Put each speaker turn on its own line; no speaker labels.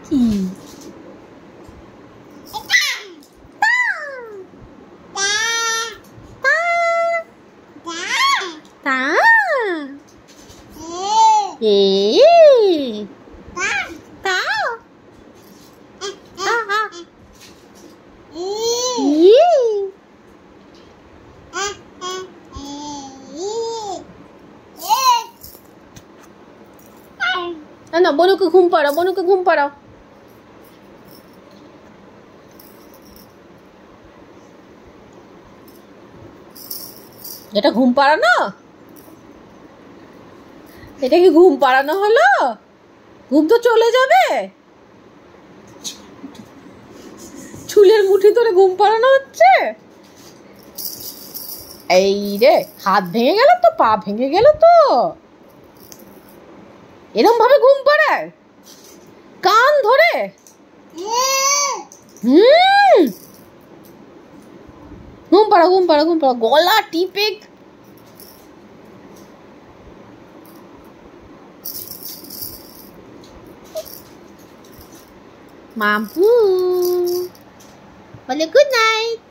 কি? না বনুকে ঘুম পাড়াও, বনুকে ঘুম পাড়াও। এটা ঘুম পাড়ানো? এটা কি ঘুম পাড়ানো হলো? ঘুম তো চলে যাবে। চুলের মুঠি ধরে ঘুম পাড়ানো হচ্ছে। এই রে, হাত ভেঙে গেল তো, পা ভেঙে গেল তো। এরকম ভাবে ঘুম পাড়ায়? কান ধরে? ঘুম পাড়া, ঘুম পাড়া, ঘুম পাড়া, গলা টিপে। মাম্পু বলে গুড নাইট।